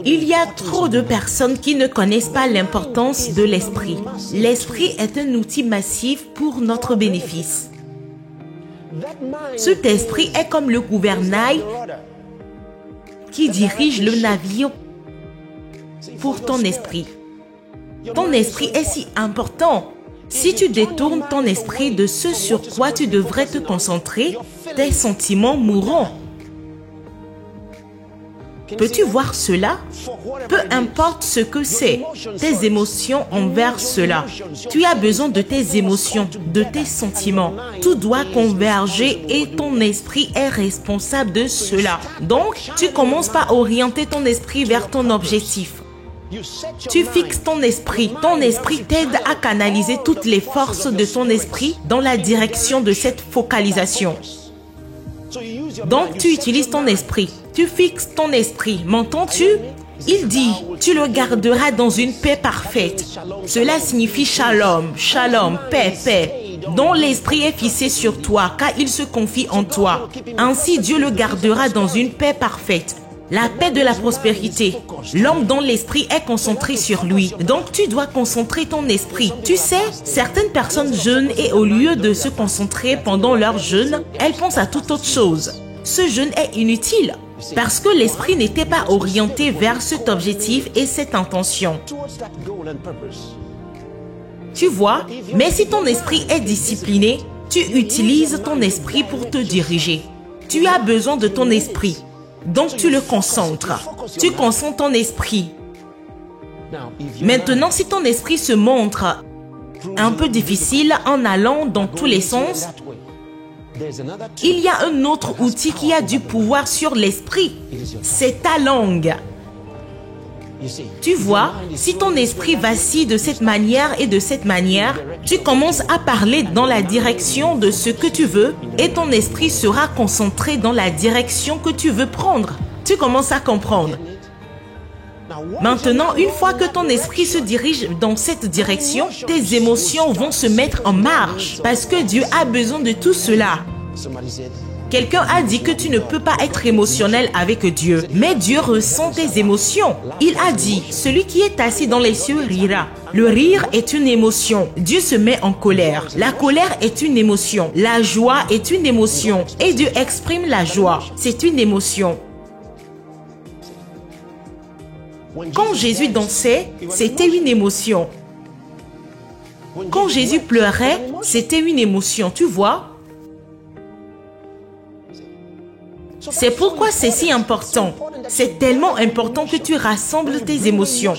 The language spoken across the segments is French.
Il y a trop de personnes qui ne connaissent pas l'importance de l'esprit. L'esprit est un outil massif pour notre bénéfice. Cet esprit est comme le gouvernail qui dirige le navire pour ton esprit. Ton esprit est si important. Si tu détournes ton esprit de ce sur quoi tu devrais te concentrer, tes sentiments mourront. Peux-tu voir cela? Peu importe ce que c'est, tes émotions envers cela. Tu as besoin de tes émotions, de tes sentiments. Tout doit converger et ton esprit est responsable de cela. Donc, tu commences par orienter ton esprit vers ton objectif. Tu fixes ton esprit. Ton esprit t'aide à canaliser toutes les forces de ton esprit dans la direction de cette focalisation. Donc, tu utilises ton esprit. Tu fixes ton esprit. M'entends-tu? Il dit, tu le garderas dans une paix parfaite. Cela signifie shalom, shalom, paix, paix, dont l'esprit est fixé sur toi, car il se confie en toi. Ainsi, Dieu le gardera dans une paix parfaite. La paix de la prospérité. L'homme dont l'esprit est concentré sur lui. Donc tu dois concentrer ton esprit. Tu sais, certaines personnes jeûnent et au lieu de se concentrer pendant leur jeûne, elles pensent à toute autre chose. Ce jeûne est inutile parce que l'esprit n'était pas orienté vers cet objectif et cette intention. Tu vois, mais si ton esprit est discipliné, tu utilises ton esprit pour te diriger. Tu as besoin de ton esprit. Donc tu le concentres. Tu concentres ton esprit. Maintenant, si ton esprit se montre un peu difficile en allant dans tous les sens, il y a un autre outil qui a du pouvoir sur l'esprit. C'est ta langue. Tu vois, si ton esprit vacille de cette manière et de cette manière, tu commences à parler dans la direction de ce que tu veux et ton esprit sera concentré dans la direction que tu veux prendre. Tu commences à comprendre. Maintenant, une fois que ton esprit se dirige dans cette direction, tes émotions vont se mettre en marche parce que Dieu a besoin de tout cela. Quelqu'un a dit que tu ne peux pas être émotionnel avec Dieu, mais Dieu ressent tes émotions. Il a dit, celui qui est assis dans les cieux rira. Le rire est une émotion. Dieu se met en colère. La colère est une émotion. La joie est une émotion. Et Dieu exprime la joie. C'est une émotion. Quand Jésus dansait, c'était une émotion. Quand Jésus pleurait, c'était une émotion, tu vois? C'est pourquoi c'est si important. C'est tellement important que tu rassembles tes émotions.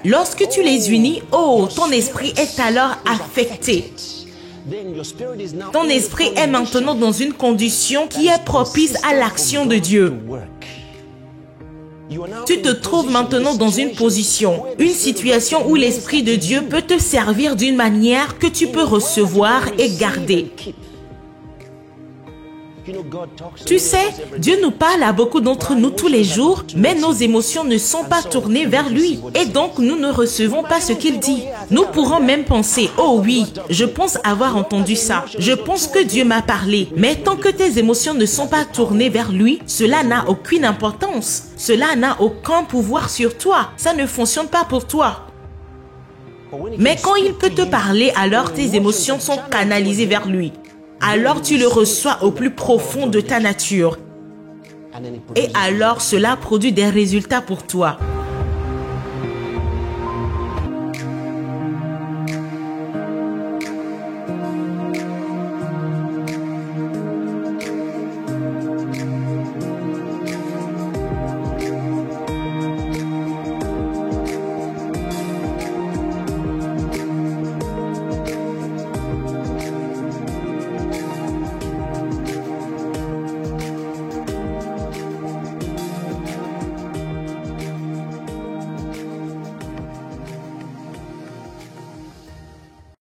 Lorsque tu les unis, oh, ton esprit est alors affecté. Ton esprit est maintenant dans une condition qui est propice à l'action de Dieu. Tu te trouves maintenant dans une position, une situation où l'Esprit de Dieu peut te servir d'une manière que tu peux recevoir et garder. Tu sais, Dieu nous parle à beaucoup d'entre nous tous les jours, mais nos émotions ne sont pas tournées vers lui. Et donc, nous ne recevons pas ce qu'il dit. Nous pourrons même penser, oh oui, je pense avoir entendu ça. Je pense que Dieu m'a parlé. Mais tant que tes émotions ne sont pas tournées vers lui, cela n'a aucune importance. Cela n'a aucun pouvoir sur toi. Ça ne fonctionne pas pour toi. Mais quand il peut te parler, alors tes émotions sont canalisées vers lui. Alors tu le reçois au plus profond de ta nature. Et alors cela produit des résultats pour toi.